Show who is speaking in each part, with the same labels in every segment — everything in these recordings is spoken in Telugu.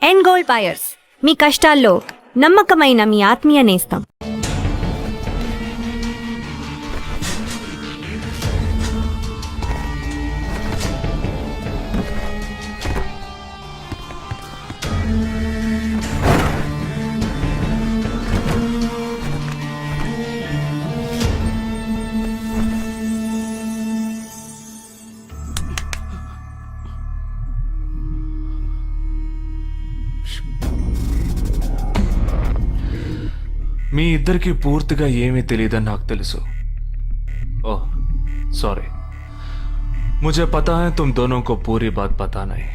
Speaker 1: ఎండ్ గోల్డ్ బయర్స్, మీ కష్టాల్లో నమ్మకమైన మీ ఆత్మీయ నేస్తం.
Speaker 2: మీ ఇద్దరికి పూర్తిగా ఏమీ తెలియదని నాకు తెలుసు. ओह सॉरी, मुझे पता है तुम दोनों को पूरी बात पता नहीं.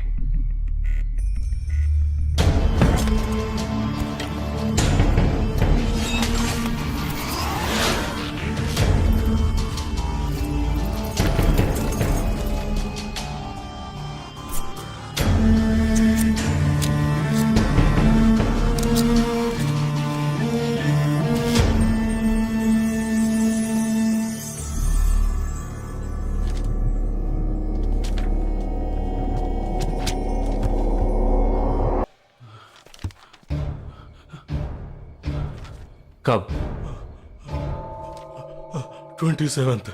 Speaker 2: कब?
Speaker 3: 27th.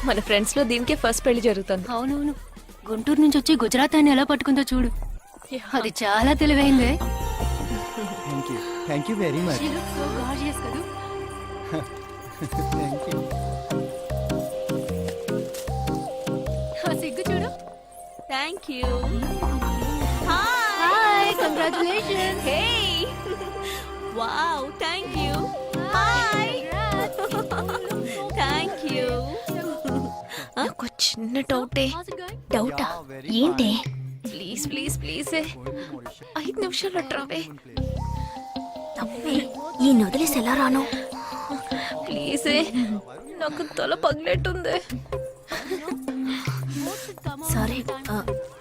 Speaker 4: మన ఫ్రెండ్స్ లో దీనికే ఫస్ట్ పెళ్లి జరుగుతుంది.
Speaker 5: అవునవును, గుంటూరు నుంచి వచ్చి గుజరాత్ అని ఎలా పట్టుకుందో చూడు. అది చాలా తెలివైందే.
Speaker 6: Thank you very much.
Speaker 5: సిగ్గు చూడు.
Speaker 4: Thank you.
Speaker 5: Hi, congratulations.
Speaker 4: Hey wow, thank you. Hi thank you. నాకు చిన్న డౌటే.
Speaker 5: డౌటా? ఏంటి?
Speaker 4: ప్లీజ్ ప్లీజ్ ప్లీజ్ 5 నిమిషాలు ట్రావే.
Speaker 5: ఈ నొదిలేసి ఎలా రాను?
Speaker 4: ప్లీజ్, నాకు తల పగిలేట్టుంది.
Speaker 5: Sorry,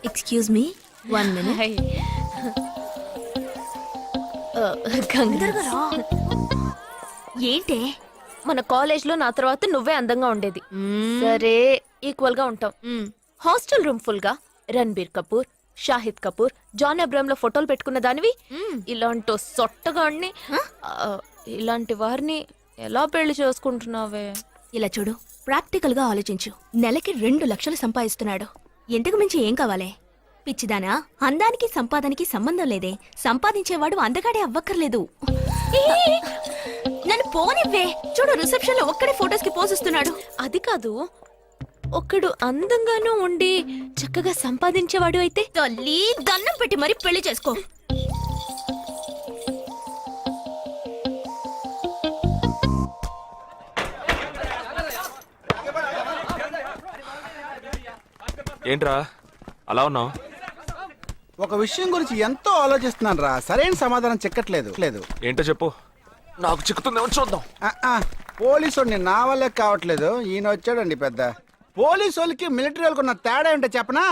Speaker 5: excuse me, 1 minute. ఏంటి?
Speaker 4: మన కాలేజ్ లో నా తర్వాత నువ్వే అందంగా ఉండేది. సరే, ఈక్వల్ గా ఉంటాం. హాస్టల్ రూమ్ ఫుల్ గా రణబీర్ కపూర్, షాహిద్ కపూర్, జాన్ అబ్రామ్ లో ఫోటోలు పెట్టుకున్న దానివి ఇలాంటి సొట్టగాడిని, ఇలాంటి వారిని ఎలా పెళ్లి చేసుకుంటున్నావే?
Speaker 5: ఇలా చూడు, ప్రాక్టికల్ గా ఆలోచించు. నెలకి 2 లక్షలు సంపాదిస్తున్నాడు. ఎంతకు మించి ఏం కావాలే? పిచ్చిదానా, అందానికి సంపాదనకి సంబంధం లేదే. సంపాదించేవాడు అందగాడే అవ్వక్కర్లేదు. నన్ను పోనివ్వే. చూడు, రిసెప్షన్ లో ఒక్కడే ఫోటోస్ కి పోజిస్తున్నాడు.
Speaker 4: అది కాదు, ఒకడు అందంగానూ ఉండి చక్కగా సంపాదించేవాడు అయితే
Speaker 5: తల్లి దండం పెట్టి మరీ పెళ్లి చేసుకో.
Speaker 2: ఏంట్రా అలా ఉన్నావు?
Speaker 6: ఒక విషయం గురించి ఎంతో ఆలోచిస్తున్నాను రా, సరైన సమాధానం చిక్కట్లేదు.
Speaker 2: ఏంటో చెప్పు, నాకు చిక్కుతుందేమో చూద్దాం.
Speaker 6: పోలీసు నా వల్లే కావట్లేదు, ఈయన వచ్చాడండి పెద్ద. పోలీసు వాళ్ళకి మిలిటరీ వాళ్ళకి ఉన్న తేడా ఏంటో చెప్పనా?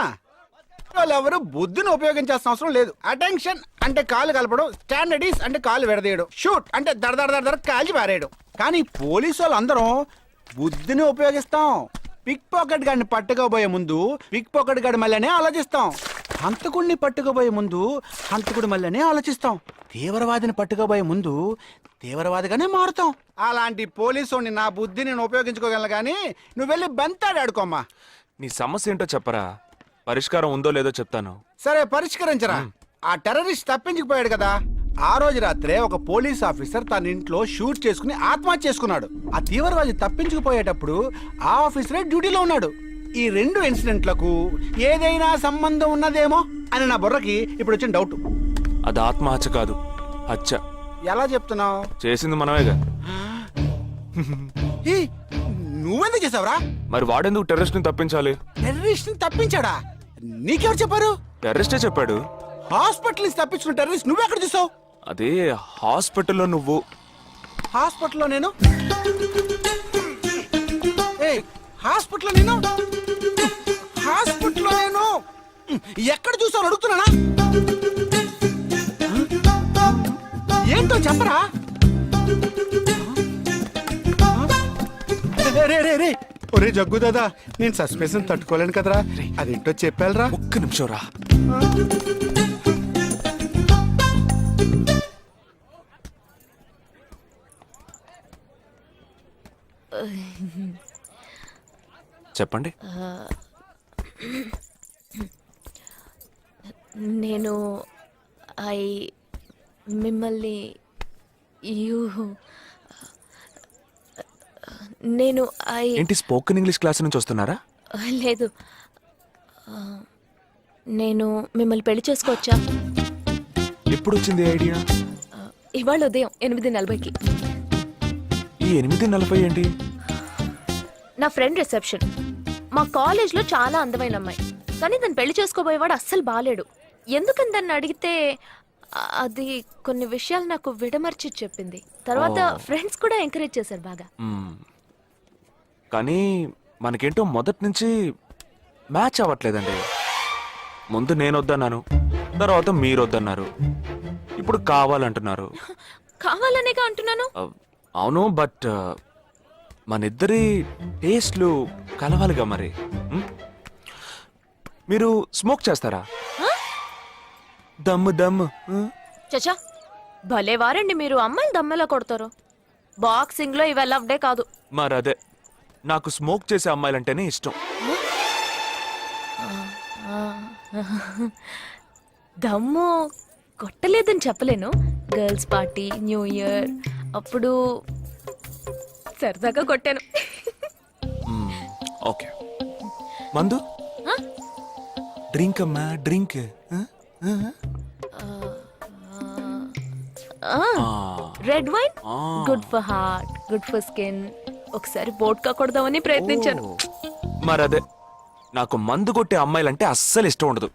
Speaker 6: వాళ్ళు ఎవరు బుద్ధిని ఉపయోగించాల్సిన అవసరం లేదు. అటెన్షన్ అంటే కాలు కలపడం, స్టాండర్డీస్ అంటే కాలు విడదీయడం, షూట్ అంటే దడ కాల్చి పారేయడం. కానీ పోలీసు వాళ్ళు అందరం బుద్ధిని ఉపయోగిస్తాం. పిక్ పాకెట్ గాడిని పట్టుకోబోయే ముందు పిక్ పాకెట్ గాడి మళ్ళీనే ఆలోచిస్తాం. హంతకుడిని పట్టుకోబోయే ముందు హంతకుడి మళ్ళీనే ఆలోచిస్తాం. తీవ్రవాదిని పట్టుకోబోయే ముందు తీవ్రవాదిగానే మారుతాం. అలాంటి పోలీసు నా బుద్ధి నేను ఉపయోగించుకోగలను, కానీ నువ్వు వెళ్ళి బంతాడు ఆడుకోమ్మా.
Speaker 2: నీ సమస్య ఏంటో చెప్పరా, పరిష్కారం ఉందో లేదో చెప్తాను.
Speaker 6: సరే పరిష్కరించరా. ఆ టెర్రరిస్ట్ తప్పించుకుపోయాడు కదా, ఆ రోజు రాత్రే ఒక పోలీస్ ఆఫీసర్ తన ఇంట్లో షూట్ చేసుకుని ఆత్మహత్య చేసుకున్నాడు. ఆ తీవ్రవాది తప్పించుకుపోయేటప్పుడు ఆ ఆఫీసరే డ్యూటీలో ఉన్నాడు. ఈ రెండు ఇన్సిడెంట్లకు ఏదైనా సంబంధం ఉన్నదేమో అని నా బుర్రకి ఇప్పుడు వచ్చిన డౌట్.
Speaker 2: అది ఆత్మహత్య కాదు, హత్య.
Speaker 6: ఎలా చెప్తున్నావు?
Speaker 2: చేసింది మనమేగా.
Speaker 6: నువ్వెందుకు చేసావురా?
Speaker 2: మరి వాడెందుకు టెర్రరిస్ట్ ని తప్పించాలి?
Speaker 6: టెర్రరిస్ట్ ని తప్పించాడా? నీకెవరు చెప్పారు?
Speaker 2: టెర్రరిస్టే చెప్పాడు.
Speaker 6: హాస్పిటల్ నుంచి తప్పించుకున్న టెర్రరిస్ట్ నువ్వెక్కడ చూసావు?
Speaker 2: అదే హాస్పిటల్లో నువ్వు.
Speaker 6: హాస్పిటల్లో నేను? హాస్పిటల్లో నేను ఎక్కడ చూసావు అడుగుతున్నానా? ఏంటో చెప్పరా? ఒరే జగ్గు దాదా, నేను సస్పెన్షన్ తట్టుకోలేను కదరా, అదేంటో చెప్పాలరా.
Speaker 2: ఒక్క నిమిషం రా. చెప్పండి.
Speaker 4: నేను మిమ్మల్ని నేను
Speaker 2: ఏంటి స్పోకెన్ ఇంగ్లీష్ క్లాస్ నుంచి వస్తున్నారా?
Speaker 4: లేదు, నేను మిమ్మల్ని పెళ్లి చేసుకోవచ్చా?
Speaker 2: ఎప్పుడు వచ్చింది ఐడియా?
Speaker 4: ఇవాళ ఉదయం 8:40కి.
Speaker 2: ఈ 8:40 ఏంటి?
Speaker 4: నా ఫ్రెండ్ రిసెప్షన్. మా కాలేజ్లో చాలా అందమైన అమ్మాయి, కానీ దాన్ని పెళ్లి చేసుకోబోయేవాడు అస్సలు బాలేడు. ఎందుకని దాన్ని అడిగితే అది కొన్ని విషయాలు నాకు విడమర్చి చెప్పింది. తర్వాత ఫ్రెండ్స్ కూడా ఎంకరేజ్ చేశారు బాగా.
Speaker 2: కానీ మనకేంటో మొదటి నుంచి మ్యాచ్ అవ్వట్లేదండి. ముందు నేను వద్దన్నాను, తర్వాత మీరు వద్దన్నారు, ఇప్పుడు కావాలంటున్నారు.
Speaker 4: కావాలనేగా అంటున్నాను.
Speaker 2: అవును, బట్ మనిద్దరి టేస్ట్లు కలవాలిగా మరి. మీరు స్మోక్ చేస్తారా? దమ్ము.
Speaker 4: చచా, భలే వారండి మీరు. అమ్మాయిలు దమ్మెలా కొడతారు. బాక్సింగ్ లో ఇవి లవ్డే కాదు.
Speaker 2: మరదే, నాకు స్మోక్ చేసే అమ్మాయిలంటేనే ఇష్టం.
Speaker 4: దమ్ము కొట్టలేదని చెప్పలేను. గర్ల్స్ పార్టీ, న్యూ ఇయర్ అప్పుడు సరదాగా కొట్టాను.
Speaker 2: ఓకే, మందు డ్రింక్ అమ్మా, drink.
Speaker 4: Red wine good for heart, good for skin. ఒకసారి బోట్కా కొడదామని ప్రయత్నించాను.
Speaker 2: మరదే, నాకు మందు కొట్టే అమ్మాయిలంటే అస్సలు ఇష్టం ఉండదు.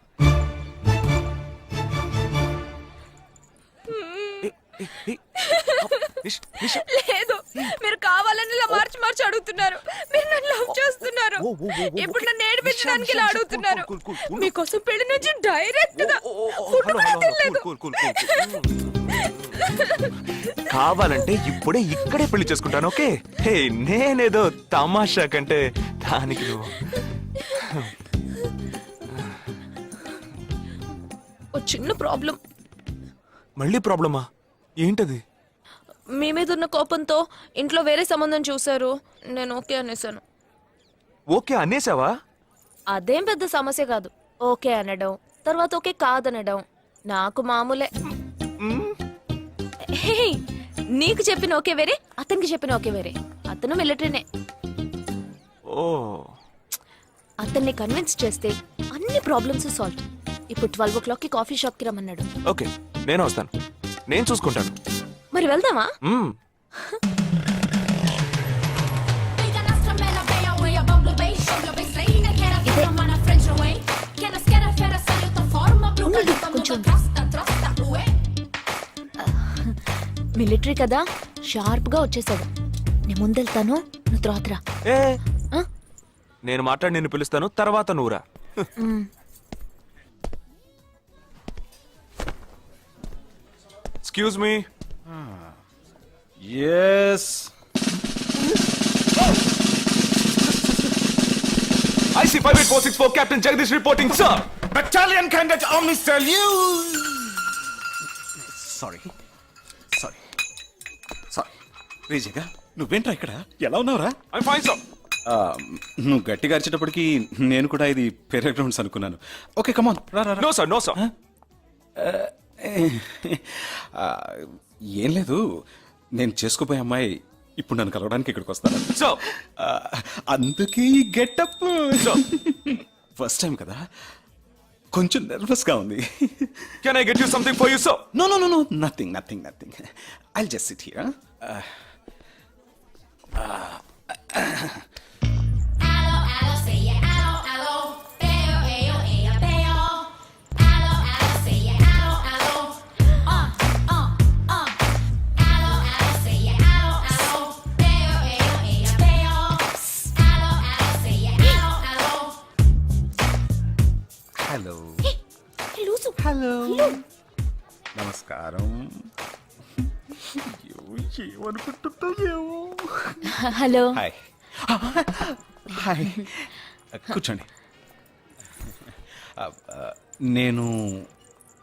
Speaker 4: లేదు, మీరు కావాలని ఇలా మార్చి అడుగుతున్నారు. మీరు నన్ను లవ్ చేస్తున్నారు. ఇప్పుడు నన్ను ఏడిపించడానికి ఇలా అడుగుతున్నారు. మీకోసం పెళ్లి నుంచి డైరెక్ట్ గా ఫుడ్ కూడా తినలేదు.
Speaker 2: కావాలంటే ఇప్పుడే ఇక్కడే పెళ్లి చేసుకుంటాను. ఓకే, హే, నేనేదో తమాషా కంటే దానికి నువ్వు.
Speaker 4: ఓ చిన్న ప్రాబ్లం.
Speaker 2: మళ్ళీ ప్రాబ్లమా? ఏంటది?
Speaker 4: మీ మీద ఉన్న కోపంతో ఇంట్లో వేరే సంబంధం చూశారు. నేను ఓకే అనేసాను.
Speaker 2: ఓకే అనేసావా?
Speaker 4: అదేం పెద్ద సమస్య కాదు. ఓకే అనడం, తర్వాత ఓకే కాదనడం నాకు మామూలే. హే, నీకు చెప్పిన ఓకే వేరే, అతనికి చెప్పిన ఓకే వేరే. అతను మిలిటరీనే.
Speaker 2: ఓ,
Speaker 4: అతన్ని కన్విన్స్ చేస్తే అన్ని ప్రాబ్లమ్స్ సాల్వ్. ఇప్పుడు 12 o'clockకి కాఫీ షాప్ కి రమ్మన్నాడు.
Speaker 2: ఓకే, నేను వస్తాను, నేను చూసుకుంటాను.
Speaker 4: మరి వెళ్దామా? కొంచెం మిలిటరీ కదా షార్ప్ గా వచ్చేసాడు. నేను ముందెళ్తాను, నువ్వు తర్వాత రా.
Speaker 2: ఏ
Speaker 4: ఆ?
Speaker 2: నేను మాట్లాడి నిన్ను పిలుస్తాను, తర్వాత నువ్వురా. Excuse me.
Speaker 3: Yes
Speaker 2: IC 58464 Captain Jagdish reporting, sir.
Speaker 3: Battalion candidate army style you sorry sorry sorry రేజగా నువ్వేంట్రా ఇక్కడ ఎలా ఉన్నావురా
Speaker 2: I'm fine, sir.
Speaker 3: నువ్వు గట్టిగా అరిచేటప్పటికి నేను కూడా ఇది పెరే గ్రౌండ్స్ అనుకున్నాను. ఓకే కమాన్ రా రా రా.
Speaker 2: No, sir. No, sir.
Speaker 3: ఏం లేదు, నేను చేసుకోబోయే అమ్మాయి ఇప్పుడు నన్ను కలవడానికి ఇక్కడికి వస్తాను.
Speaker 2: Sir.
Speaker 3: అందుకే ఈ గెటప్ ఫస్ట్ టైం కదా, కొంచెం నర్వస్ గా ఉంది.
Speaker 2: Can I get you something for you, sir?
Speaker 3: No no no no nothing nothing nothing I'll just sit here. Hello
Speaker 4: లూసు.
Speaker 3: హలో నమస్కారం. ఏమనుకుంటుందో ఏమో.
Speaker 4: హలో.
Speaker 3: హాయ్ హాయ్ కూర్చోండి. నేను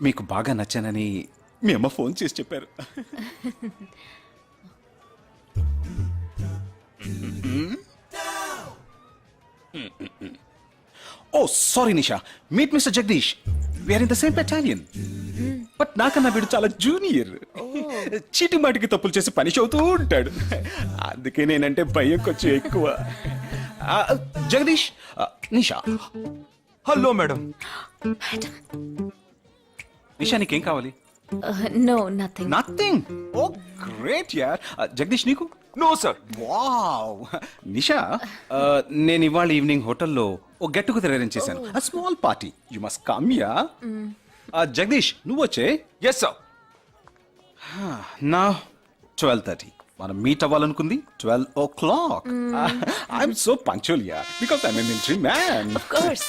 Speaker 3: మీకు బాగా నచ్చానని మీ అమ్మ ఫోన్ చేసి చెప్పారు. Oh sorry Nisha, meet mister Jagdish, we're in the same battalion. But నాకన్నా వీడు చాలా జూనియర్. చీటి మాటికి తప్పులు చేసి పనిష్ అవుతూ ఉంటాడు. అందుకే నేనంటే భయం కొంచెం ఎక్కువ. జగదీష్, నిషా.
Speaker 2: Hello, madam.
Speaker 3: నిషా నీకేం కావాలి?
Speaker 4: No nothing.
Speaker 3: Nothing. Oh great యార్. జగదీష్ నీకు?
Speaker 2: No, sir.
Speaker 3: వావ్. నిషా, నేను ఇవాళ ఈవినింగ్ హోటల్లో ఓ గెట్ టుగెదర్ అరేంజ్ చేశాను. Small party, you must come yeah. Jagdish నువ్వు వచ్చే.
Speaker 2: Yes, sir.
Speaker 3: నా 12:30 మనం మీట్ అవ్వాలనుకుంది 12 o'clock. I'm so punctual yeah because I'm a military man.
Speaker 4: Of course.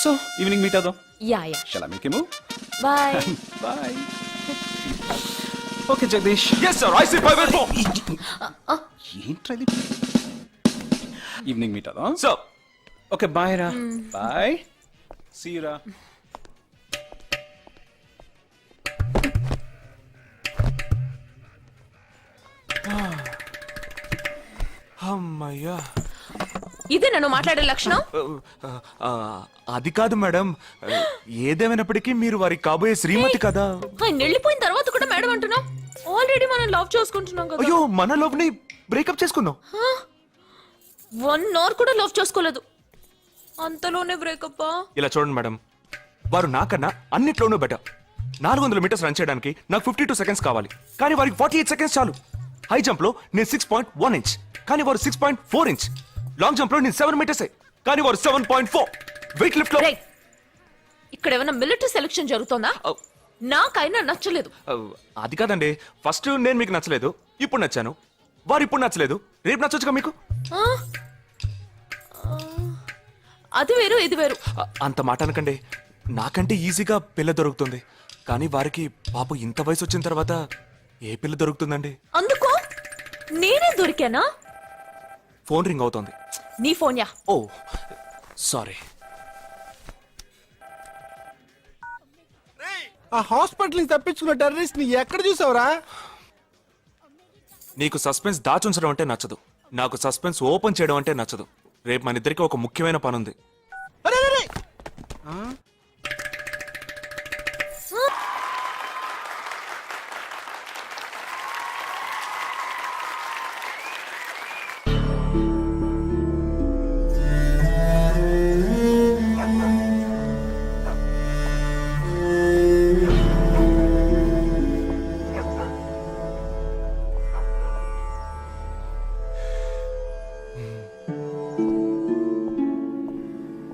Speaker 3: So evening meet అవుదాం.
Speaker 4: Yeah yeah.
Speaker 3: Shall I make a move?
Speaker 4: Bye.
Speaker 3: Bye. Okay Jagdish.
Speaker 2: Yes, sir. IC 584.
Speaker 3: ఏంట్రా ఇది? ఈవినింగ్ మీట్ అవుదాం.
Speaker 2: Sir.
Speaker 3: ఓకే బాయ్ రా. బాయ్. సీ యు రా.
Speaker 2: అమ్మయ్యా.
Speaker 4: ఇదే నన్ను మాట్లాడే లక్షణం.
Speaker 2: అది కాదు మేడం, ఏదేమైనప్పటికీ మీరు వారి కాబోయే శ్రీమతి కదా.
Speaker 4: ఆయన వెళ్ళిపోయిన తర్వాత కూడా మేడం అంటున్నావు. ఆల్రెడీ మనం లవ్ చేసుకుంటున్నాం కదా.
Speaker 2: అయ్యో, మన లవ్ ని బ్రేకప్ చేసుకుందాం.
Speaker 4: 1 hour కూడా లవ్ చేసుకోలేదు, అంతలోనే బ్రేకప్.
Speaker 2: ఇలా చూడండి మేడం, వారు నాకన్నా అన్నిట్లోనూ బెటర్. 400 మీటర్స్ రన్ చేయడానికి నాకు 52 seconds కావాలి, కానీ వారికి 48 seconds చాలు. హై జంప్ లో నేను 6.1 inch, కానీ వారు 6.4 inch. లాంగ్ జంప్ లో నేను 7 meters, కానీ వారు 7.4. వెయిట్ లిఫ్ట్ లో
Speaker 4: ఇక్కడ ఏమైనా మిలిటరీ సెలక్షన్ జరుగుతుందా? నాకైనా నచ్చలేదు.
Speaker 2: అది కాదండి, ఫస్ట్ నేను మీకు నచ్చలేదు, ఇప్పుడు నచ్చాను. వారు ఇప్పుడు నచ్చలేదు, రేపు నచ్చొచ్చుగా మీకు.
Speaker 4: ఆ? అది వేరు ఇది వేరు.
Speaker 2: అంత మాట అనకండి, నాకంటే ఈజీగా పిల్ల దొరుకుతుంది, కానీ వారికి పాపం ఇంత వయసు వచ్చిన తర్వాత ఏ పిల్ల దొరుకుతుందండి?
Speaker 4: అందుకు నేనే దొరికానా?
Speaker 2: ఫోన్ రింగ్ అవుతోంది.
Speaker 4: నీ ఫోన్ యా.
Speaker 2: ఓ సారీ.
Speaker 6: ఆ హాస్పిటల్ నుంచి తప్పించుకున్న టెర్రరిస్ట్ ని ఎక్కడ చూసావురా?
Speaker 2: నీకు సస్పెన్స్ దాచుంచడం అంటే నచ్చదు, నాకు సస్పెన్స్ ఓపెన్ చేయడం అంటే నచ్చదు. రేపు మన ఇద్దరికి ఒక ముఖ్యమైన పని ఉంది.
Speaker 6: అరే, అరే, అరే.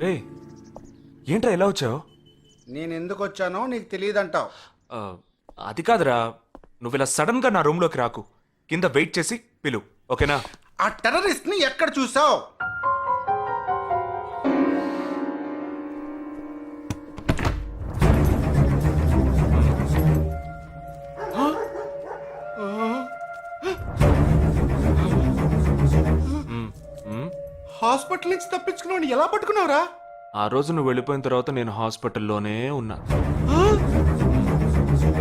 Speaker 2: రే, ఏంట్రా ఎలా వచ్చావు?
Speaker 6: నేను ఎందుకు వచ్చానో నీకు తెలియదంటావు.
Speaker 2: ఆ, అది కాదురా, నువ్వు ఇలా సడన్ గా నా రూమ్ లోకి రాకు. కింద వెయిట్ చేసి పిలు, ఓకేనా?
Speaker 6: ఆ టెర్రరిస్ట్ ని ఎక్కడ చూసావు? హాస్పిటల్ నుంచి తప్పించుకున్నావు, ఎలా పట్టుకున్నావురా?
Speaker 2: ఆ రోజు నువ్వు వెళ్ళిపోయిన తర్వాత నేను హాస్పిటల్లోనే ఉన్నా.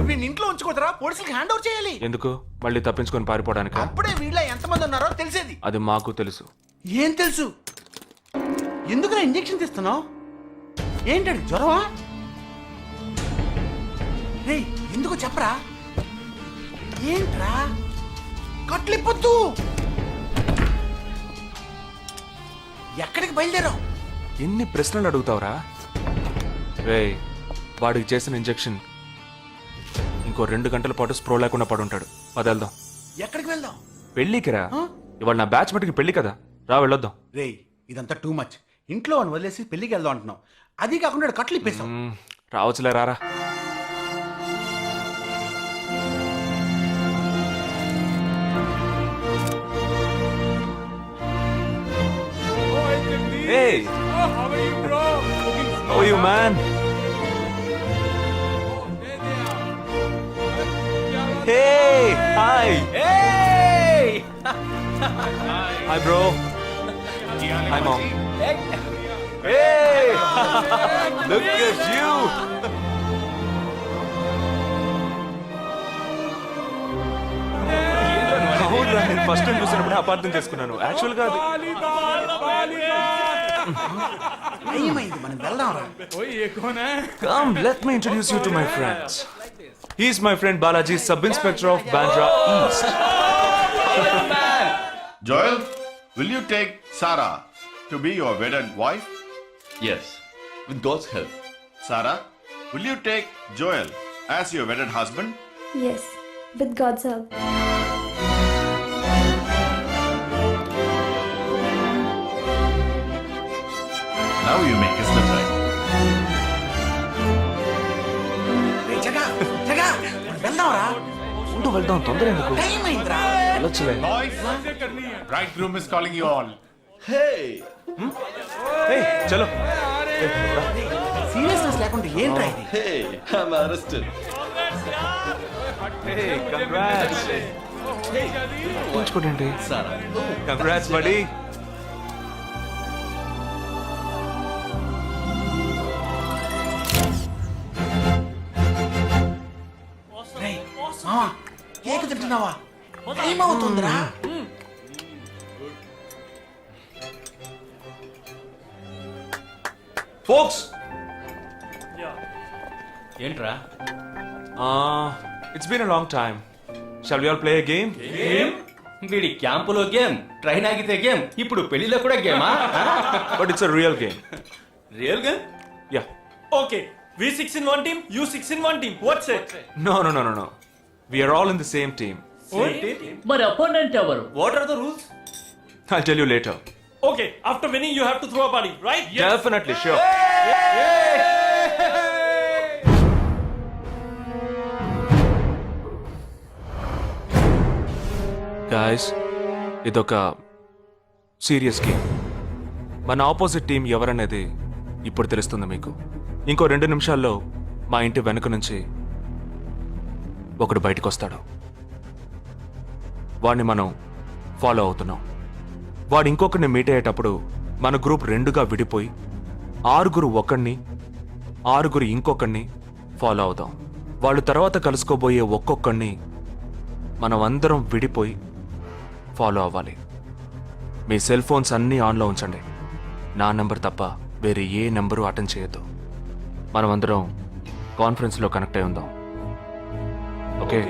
Speaker 6: వీడిని ఇంట్లో ఉంచుకోదరా, పోలీసులకు హ్యాండ్ ఓవర్ చేయాలి.
Speaker 2: ఎందుకు? మళ్ళీ తప్పించుకొని పారిపోవడానికి?
Speaker 6: అప్పుడే వీళ్ళ ఎంతమంది ఉన్నారో తెలిసేది.
Speaker 2: అది మాకు తెలుసు.
Speaker 6: ఏం తెలుసు? ఎందుకురా ఇంజెక్షన్ తీస్తున్నావు? ఏంటండి జ్వరమా? రేయ్ ఎందుకు చెప్పరా? ఏంట్రా కట్లిప్పొద్దు. ఎక్కడికి బయలుదేరావు?
Speaker 2: ఎన్ని ప్రశ్నలు అడుగుతావురా? రేయ్, వాడికి చేసిన ఇంజెక్షన్ ఇంకో 2 గంటల పాటు స్ప్రో లేకుండా పడుంటాడు. పదేళ్దాం.
Speaker 6: ఎక్కడికి వెళ్దాం?
Speaker 2: పెళ్ళికి రా. ఇవాళ నా బ్యాచ్ మటుకి పెళ్లి కదా, రా వెళ్ళొద్దాం.
Speaker 6: రేయ్ ఇదంతా టూ మచ్. ఇంట్లో అని వదిలేసి పెళ్లికి వెళ్దాం అంటున్నావు. అది కాకుండా కట్లు ఇప్పేసావు.
Speaker 2: రావచ్చులే, రారా. Hey! How are you, man? Hey! Hi! Hey! Hi, bro. Hi, mom. Hey! Look at you! అవునురా, నేను ఫస్ట్ టైం చూసినప్పుడు అపార్థం చేసుకున్నాను. యాక్చువల్ గా అది
Speaker 6: ఏమైంది? మనం వెళ్దాం రా.
Speaker 2: Come, let me introduce you to my friends. He's my friend Balaji, Sub-Inspector of Bandra East.
Speaker 7: Joel, will you take Sarah to be your wedded wife?
Speaker 8: Yes, with God's help.
Speaker 7: Sarah, will you take Joel as your wedded husband?
Speaker 9: Yes, with God's help.
Speaker 7: Now you may kiss them, right?
Speaker 6: రేయ్ జగా జగా మనం వెళ్దాం రా.
Speaker 2: ఉండు, వెళ్దాం. తొందర ఎందుకు?
Speaker 6: టైం అయిందిరా.
Speaker 2: వెళ్ళొచ్చులే.
Speaker 7: Boys, bridegroom is calling you all.
Speaker 8: Hey!
Speaker 2: Hey, చలో.
Speaker 6: సీరియస్నెస్ లేకుండా ఏంట్రా ఇది?
Speaker 8: Hey! I'm arrested.
Speaker 2: Hey, congrats. ఉంచుకోండి.
Speaker 8: Sarah.
Speaker 2: Congrats, buddy.
Speaker 6: రేయ్ మావా కేక్ తింటున్నావా? టైం అవుతుందిరా.
Speaker 2: Folks,
Speaker 8: ఏంట్రా?
Speaker 2: it's been a long time. Shall we all play a game?
Speaker 8: వీడి క్యాంపులో గేమ్, ట్రైన్ ఆగితే గేమ్, ఇప్పుడు పెళ్లిలో కూడా గేమా?
Speaker 2: But it's a real game.
Speaker 8: Real game?
Speaker 2: Yeah.
Speaker 10: Okay, we 6 in one team, you 6 in one team. What's it?
Speaker 2: No. We are all in the same team.
Speaker 10: But opponent ever. What are the rules?
Speaker 2: I'll tell you later.
Speaker 10: Okay, after winning you have to throw a party, right?
Speaker 2: Definitely, sure. Guys, ఇదొక సీరియస్ గేమ్. మన ఆపోజిట్ టీం ఎవరనేది ఇప్పుడు తెలుస్తుంది మీకు. ఇంకో 2 నిమిషాల్లో మా ఇంటి వెనుక నుంచి ఒకడు బయటకు వస్తాడు. వాడిని మనం ఫాలో అవుతున్నాం. వాడు ఇంకొకరిని మీట్ అయ్యేటప్పుడు మన గ్రూప్ 2గా విడిపోయి 6 ఒకడిని 6 ఇంకొకరిని ఫాలో అవుదాం. వాళ్ళు తర్వాత కలుసుకోబోయే ఒక్కొక్కడిని మనం అందరం విడిపోయి ఫాలో అవ్వాలి. మీ సెల్ ఫోన్స్ అన్నీ ఆన్లో ఉంచండి. నా నెంబర్ తప్ప వేరే ఏ నెంబరు అటెండ్ చేయొద్దు. మనం అందరం కాన్ఫరెన్స్లో కనెక్ట్ అయి ఉందాం. ఓకే?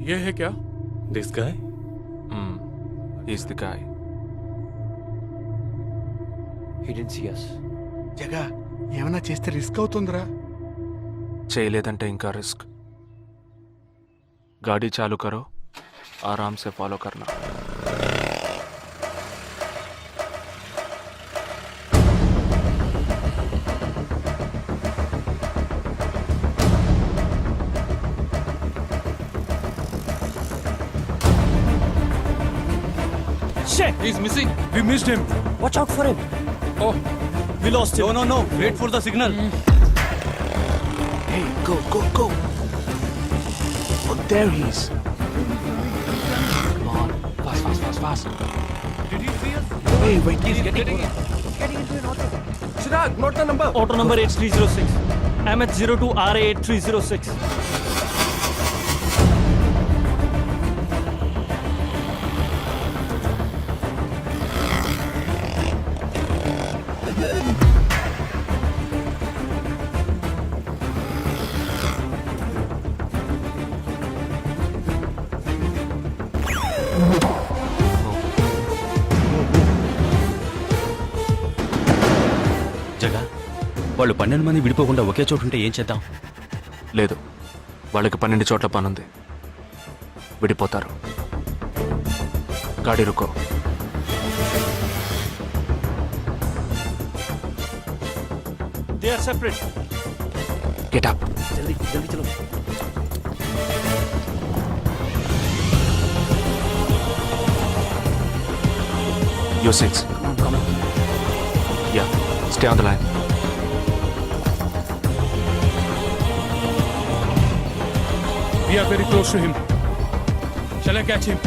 Speaker 10: ये है क्या?
Speaker 8: This guy?
Speaker 2: He's the guy.
Speaker 8: He didn't see us.
Speaker 6: జగా ఏమైనా చేస్తే రిస్క్ అవుతుందిరా.
Speaker 2: చేయలేదంటే ఇంకా రిస్క్. గాడి చాలు కరో. आराम से फॉलो करना.
Speaker 10: Shit!
Speaker 3: He's missing. We missed him.
Speaker 10: Watch out for him.
Speaker 3: Oh,
Speaker 10: We lost him.
Speaker 8: No. Wait for the signal.
Speaker 2: Hey, go. Oh, there he is. Come on, fast.
Speaker 8: Did you see us?
Speaker 2: Hey, wait.
Speaker 8: He's getting
Speaker 3: Chirag, not the number.
Speaker 10: Auto number 8306. MH02 RA8306.
Speaker 8: జగా వాళ్ళు 12 మంది విడిపోకుండా ఒకే చోటు ఉంటే ఏం చేద్దాం?
Speaker 2: లేదు, వాళ్ళకి 12 చోట్ల పనుంది. విడిపోతారు. గాడి రుకో.
Speaker 10: They are separate.
Speaker 2: Get up.
Speaker 10: जल्दी चलो.
Speaker 2: You're 6.
Speaker 10: Come on.
Speaker 2: Yeah, stay on the line.
Speaker 3: We are very close to him. Shall I catch him?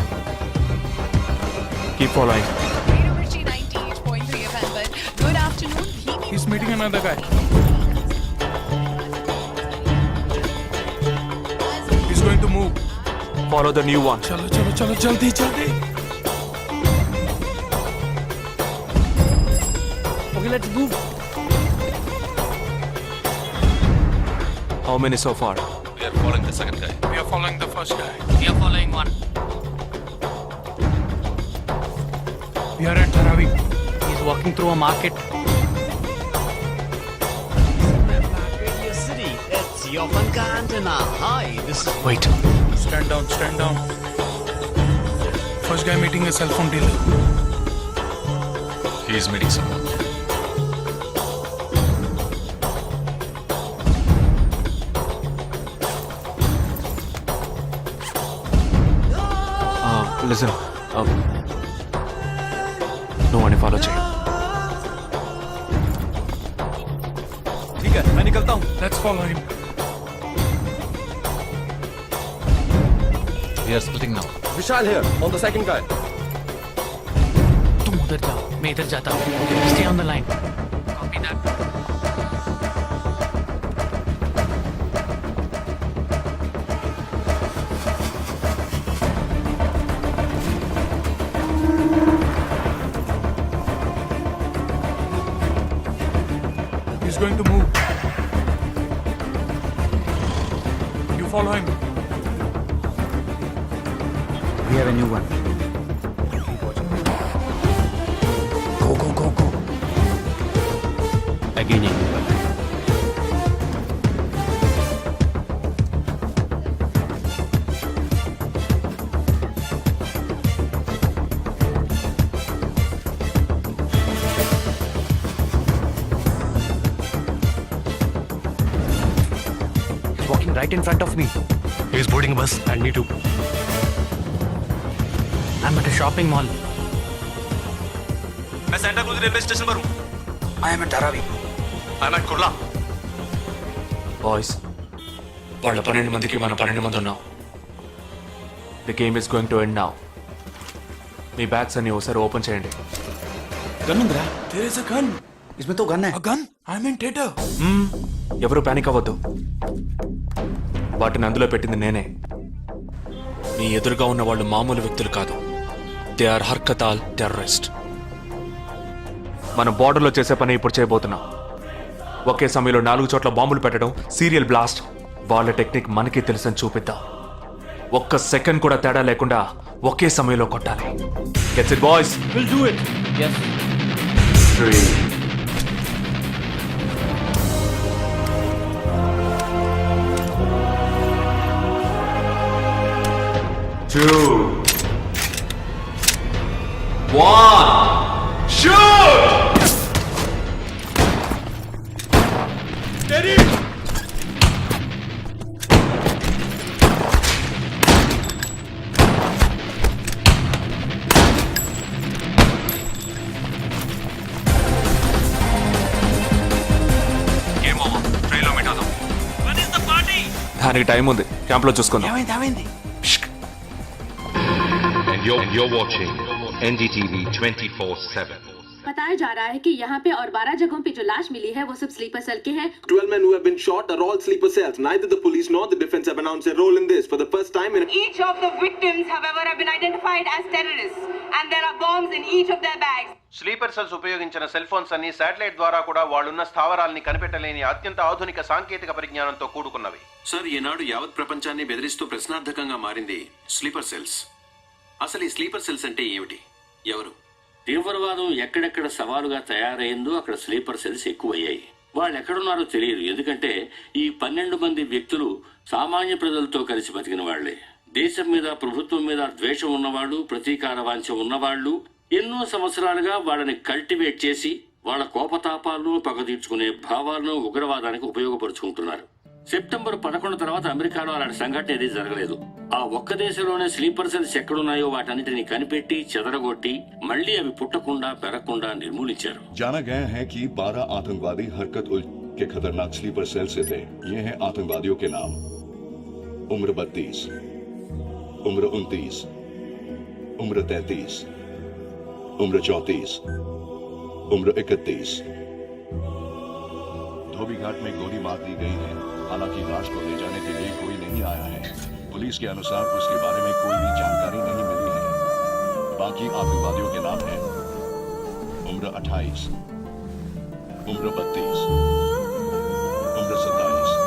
Speaker 2: Keep following.
Speaker 11: Good afternoon.
Speaker 3: He's meeting another guy. He's going to move.
Speaker 2: Follow the new one.
Speaker 3: चलो जल्दी.
Speaker 10: Okay, let's move.
Speaker 2: How many so far?
Speaker 8: We are following the second guy.
Speaker 3: We are following the first guy.
Speaker 8: We are following one.
Speaker 3: We are at Dharavi.
Speaker 10: He's walking through a market.
Speaker 2: Wait.
Speaker 3: Stand down. First guy meeting a cell phone dealer.
Speaker 8: He is meeting someone.
Speaker 2: Listen. No one follow check.
Speaker 8: ठीक है, मैं निकलता हूँ.
Speaker 3: Let's follow him.
Speaker 8: We are splitting now.
Speaker 3: Vishal here, on the second guy.
Speaker 10: तुम उधर जाओ, मैं इधर जाता हूँ. Stay on the line. Copy that.
Speaker 3: He's going to move. You follow him.
Speaker 6: We have a new one. Go.
Speaker 8: Again.
Speaker 10: He's walking right in front of me.
Speaker 8: He is boarding a bus and me too.
Speaker 10: I'm at a shopping mall.
Speaker 8: मैं सेंटा क्रूज रेलवे स्टेशन पर हूँ.
Speaker 6: I am at Dharavi.
Speaker 8: I'm at Kurla.
Speaker 2: Boys, వాళ్ళ 12 మందికి మనం 12 మంది ఉన్నాం. The game is going to end now. Me bags అన్ని ఒకసారి ఓపెన్ చేయండి.
Speaker 3: Gun undra. There is a gun.
Speaker 6: इसमें तो गन है.
Speaker 3: A gun? I'm in theater.
Speaker 2: ఎవరు పానిక్ అవ్వద్దు. వాటిని అందులో పెట్టింది నేనే. మీ ఎదురుగా ఉన్న వాళ్ళు మామూలు వ్యక్తులు కాదు. They are Harkatul terrorist. మనం బార్డర్లో చేసే పని ఇప్పుడు చేయబోతున్నాం. ఒకే సమయంలో 4 చోట్ల బాంబులు పెట్టడం, సీరియల్ బ్లాస్ట్. వాళ్ళ టెక్నిక్ మనకి తెలుసని చూపిద్దాం. ఒక్క సెకండ్ కూడా తేడా లేకుండా ఒకే సమయంలో కొట్టాలి. Gets it boys?
Speaker 10: We'll do it. Yes.
Speaker 2: 3 2 దానికి టైం ఉంది, క్యాంప్ లో చూసుకుందాం.
Speaker 3: ఏమైంది
Speaker 11: And you're watching NDTV 24/7.
Speaker 9: बताया जा रहा है कि यहाँ पे और 12 जगहों पे जो लाश मिली है वो सब स्लीपर सेल के हैं.
Speaker 12: 12 men who have been shot are all sleeper cells. Neither the police nor the defense have announced a role in this. For the first time in
Speaker 9: Each of the victims, however, have been identified as terrorists and there are bombs in each of their bags.
Speaker 11: Sleeper cells ఉపయోగించిన సెల్ ఫోన్స్ అన్ని శాటిలైట్ ద్వారా కూడా వాళ్ళున్న స్థావరాల్ని కనిపెట్టలేని అత్యంత ఆధునిక సాంకేతిక పరిజ్ఞానంతో కూడుకున్నవి.
Speaker 12: సార్, ఈనాడు యావత్ ప్రపంచాన్ని బెదిరిస్తూ ప్రశ్నార్థకంగా మారింది స్లీపర్ సెల్స్. అసలు ఈ స్లీపర్ సెల్స్ అంటే ఏమిటి? ఎవరు?
Speaker 8: తీవ్రవాదం ఎక్కడెక్కడ సవాలుగా తయారైందో అక్కడ స్లీపర్ సెల్స్ ఎక్కువయ్యాయి. వాళ్ళు ఎక్కడున్నారో తెలియదు, ఎందుకంటే ఈ 12 మంది వ్యక్తులు సామాన్య ప్రజలతో కలిసి బతికిన వాళ్లే. దేశం మీద, ప్రభుత్వం మీద ద్వేషం ఉన్నవాళ్ళు, ప్రతీకార వాంఛ ఉన్నవాళ్లు ఎన్నో సంవత్సరాలుగా వాళ్ళని కల్టివేట్ చేసి వాళ్ళ కోపతాపాలను, పగ తీర్చుకునే భావాలను ఉగ్రవాదానికి ఉపయోగపరుచుకుంటున్నారు. సెప్టెంబర్ 11 తర్వాత అమెరికాలో అలాంటి సంఘటన ఏది జరగలేదు. ఆ ఒక్క దేశంలోనే స్లీపర్ సెల్స్ ఎక్కడున్నాయో వాటన్నిటిని కనిపెట్టి చెదరగొట్టి మళ్లీ అవి పుట్టకుండా పెరగకుండా నిర్మూలించారు.
Speaker 7: जाना गया है कि 12 आतंकवादी हरकत उल के खतरनाक स्लीपर सेल से थे. ये हैं आतंकवादियों के नाम: उम्र 32, उम्र 29, उम्र 33, उम्र 34, उम्र 31. धोबी घाट में गोली मार दी गई है. हालांकि लाश को ले जाने के लिए कोई नहीं आया है. पुलिस के अनुसार उसके बारे में कोई भी जानकारी नहीं मिली है. बाकी आतंकवादियों के नाम हैं: उम्र 28, उम्र 32, उम्र 27.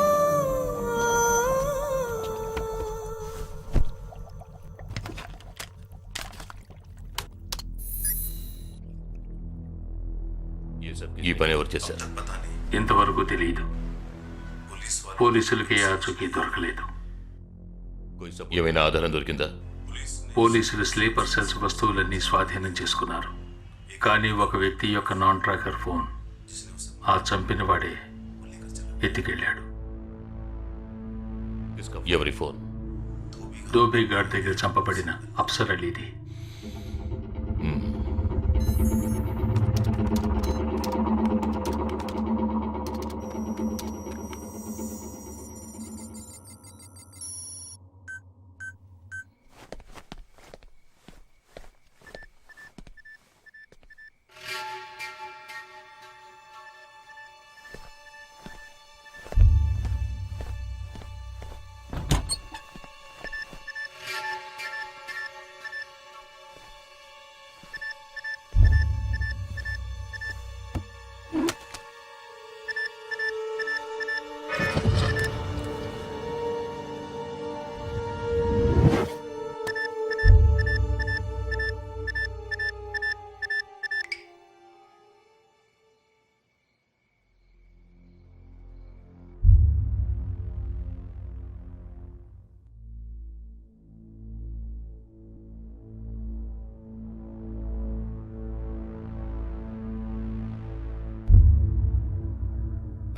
Speaker 11: ఈ పని ఎవరు చేశారు?
Speaker 10: ఇంతవరకు తెలియదు. పోలీసులకి ఆచూకీ దొరకలేదు.
Speaker 11: ఏమైనా ఆధారం దొరికిందా?
Speaker 10: పోలీసులు స్లీపర్ సెల్స్ వస్తువులన్నీ స్వాధీనం చేసుకున్నారు. కానీ ఒక వ్యక్తి యొక్క నాన్ ట్రాకర్ ఫోన్ ఆ చంపిన వాడే ఎత్తికెళ్ళాడు.
Speaker 11: ఎవరి ఫోన్?
Speaker 10: ధోబీ ఘాట్ దగ్గర చంపబడిన Afsar అలీది.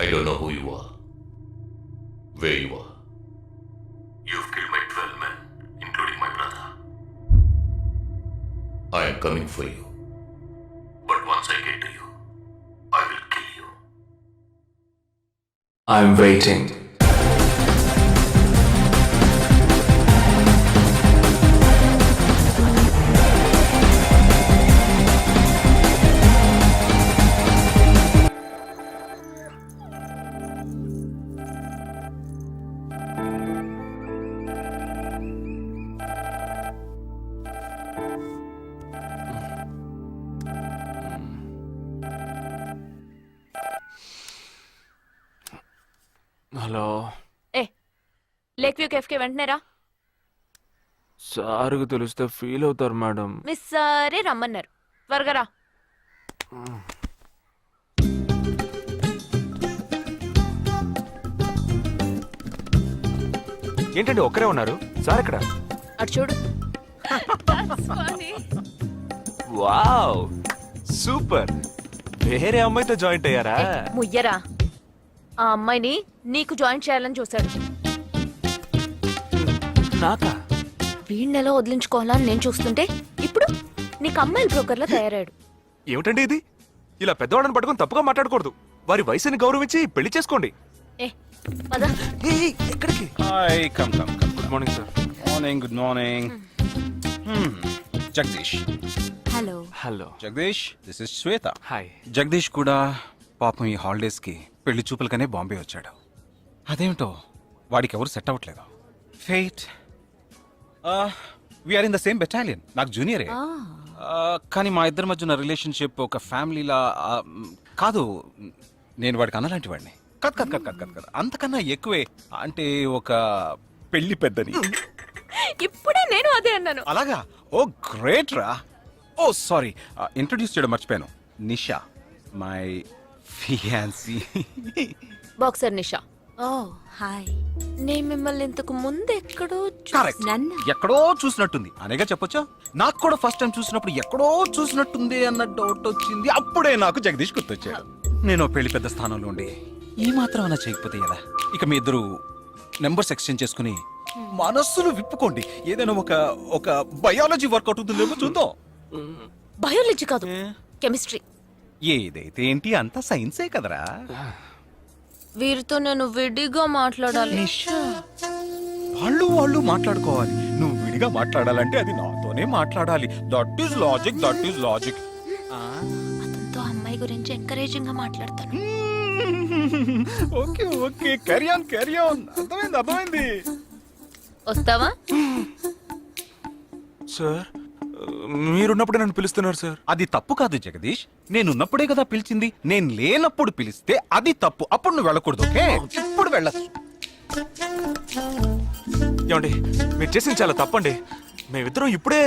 Speaker 11: I don't know who you are, where you are.
Speaker 10: You've killed my 12 men, including my brother.
Speaker 11: I am coming for you.
Speaker 10: But once I get to you, I will kill you.
Speaker 2: I'm waiting. Hello,
Speaker 4: A lake view cafe కి వెంటనే రా.
Speaker 2: సార్కి తెలిస్తే ఫీల్ అవుతారు మేడం.
Speaker 4: మిస్ సరే రమ్మన్నారు, త్వరగా రా.
Speaker 2: ఏంటండి ఒక్కరే ఉన్నారు? సార్ ఎక్కడ?
Speaker 4: అటు చూడు.
Speaker 2: Wow, super. వేరే అమ్మాయితో జాయింట్ అయ్యారా?
Speaker 4: ముయ్యరా, ఆ అమ్మాయిని నీకు జాయిన్ చేయాలని చూశాడు.
Speaker 2: నాకా?
Speaker 4: వీణ్ణెలా వదిలించుకోవాలని నేను చూస్తుంటే ఇప్పుడు నీకు అమ్మాయిల బ్రోకర్లా తయారాడు.
Speaker 2: ఏమిటండి ఇది? ఇలా పెద్దవాళ్ళని పట్టుకొని తప్పుగా మాట్లాడకూడదు. వారి వయసుని గౌరవించి పెళ్లి చేసుకోండి.
Speaker 4: ఏ పద.
Speaker 2: ఎక్కడికి?
Speaker 3: Hi come come come
Speaker 2: good morning sir.
Speaker 3: Morning good morning Jagadish
Speaker 1: hello.
Speaker 2: Hello.
Speaker 3: Jagadish this is Shweta.
Speaker 2: Hi.
Speaker 3: Jagadish కూడా పాపం ఈ హాలిడేస్కి పెళ్లి చూపులకనే బాంబే వచ్చాడు. అదేమిటో వాడికి ఎవరు సెట్ అవ్వట్లేదు. Fate we're in the same battalion. నాకు జూనియరే. కానీ మా ఇద్దరి మధ్య ఉన్న రిలేషన్షిప్ ఒక ఫ్యామిలీలా కాదు. నేను వాడికి అన్నలాంటి వాడిని కాదు. అంతకన్నా ఎక్కువే. అంటే ఒక పెళ్లి పెద్దని.
Speaker 4: ఇప్పుడే నేను అదే అన్నాను.
Speaker 3: అలాగా? ఓ గ్రేట్ రా. ఓ సారీ, ఇంట్రొడ్యూస్ చేయడం మర్చిపోయాను. Nisha my fiancee.
Speaker 4: Boxer Nisha.
Speaker 5: Oh hi.
Speaker 4: నేను మిమ్మల్ని ఇంతకు ముందు ఎక్కడో
Speaker 3: కరెక్ట్.
Speaker 5: నన్ను
Speaker 3: ఎక్కడో చూసినట్టుంది అనేగా చెప్పొచ్చా. నాకు కూడా ఫస్ట్ టైం చూసినప్పుడు ఎక్కడో చూసినట్టుంది అన్న డౌట్ వచ్చింది. అప్పుడే నాకు జగదీష్ గుర్తొచ్చాడు. నేను పెళ్లి పెద్ద స్థానంలో ఉండి ఈ మాత్రం అలా చేయకపోతే ఎలా? ఇక మీ ఇద్దరు నెంబర్స్ ఎక్స్చేంజ్ చేసుకుని మనస్సులు విప్పుకోండి. ఏదైనా ఒక బయాలజీ వర్కౌట్ అవుతుందేమో చూద్దాం.
Speaker 4: బయాలజీ కాదు, కెమిస్ట్రీ.
Speaker 3: ఏదైతే ఏంటి అంతా సైన్సే కదరా.
Speaker 4: వీరితో నేను విడిగా మాట్లాడాలి.
Speaker 3: నిషా, వాళ్ళు మాట్లాడుకోవాలి. నువ్వు విడిగా మాట్లాడాలంటే అది నాతోనే మాట్లాడాలి. That is logic.
Speaker 4: అతనితో అమ్మాయి గురించి ఎంకరేజింగ్ గా మాట్లాడతాను.
Speaker 3: Okay carry on. అర్థమైంది.
Speaker 4: వస్తావా?
Speaker 2: సార్ మీరున్నప్పుడే నన్ను పిలుస్తున్నారు సార్.
Speaker 3: అది తప్పు కాదు జగదీష్. నేనున్నప్పుడే కదా పిలిచింది. నేను లేనప్పుడు పిలిస్తే అది తప్పు. అప్పుడు నువ్వు వెళ్ళకూడదు. ఓకే, ఇప్పుడు వెళ్ళచ్చు.
Speaker 2: ఏమండి మీరు చేసింది చాలా తప్పండి. మేమిద్దరం ఇప్పుడే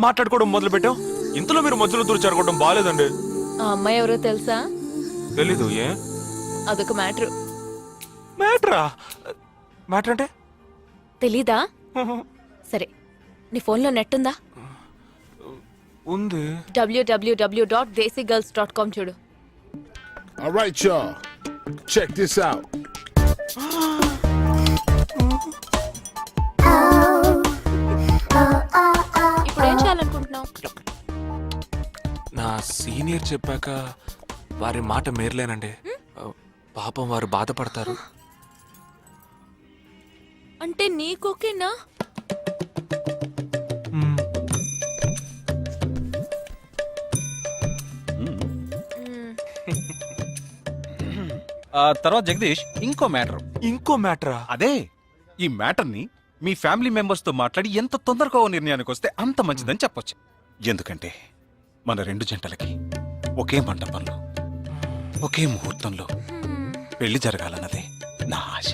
Speaker 2: మాట్లాడుకోవడం మొదలు పెట్టాం. ఇంతలో మీరు మధ్యలో దూరం బాగాలేదండి.
Speaker 4: ఆ అమ్మాయి ఎవరో తెలుసా?
Speaker 2: తెలీదు. ఏ
Speaker 4: అదొక మ్యాటర్.
Speaker 2: మ్యాటరా? మ్యాటర్ అంటే?
Speaker 4: తెలీదా? సరే, నీ ఫోన్లో నెట్ ఉందా?
Speaker 2: ఉంది.
Speaker 4: www.desigirls.com చూడు.
Speaker 7: All right, y'all. Check this out.
Speaker 4: ఇప్పుడు ఏం చేయాలనుకుంటున్నావు?
Speaker 2: నా సీనియర్ చెప్పాక వారి మాట మేరలేనండి. పాపం వారు బాధపడతారు.
Speaker 4: అంటే నీకోకేనా?
Speaker 3: తర్వాత జగదీష్ ఇంకో మ్యాటరా? అదే, ఈ మ్యాటర్ ని మీ ఫ్యామిలీ మెంబర్స్ తో మాట్లాడి ఎంత తొందరగా ఓ నిర్ణయానికి వస్తే అంత మంచిదని చెప్పొచ్చు. ఎందుకంటే మన రెండు జంటలకి ఒకే మండపంలో ఒకే ముహూర్తంలో పెళ్లి జరగాలన్నదే నా ఆశ.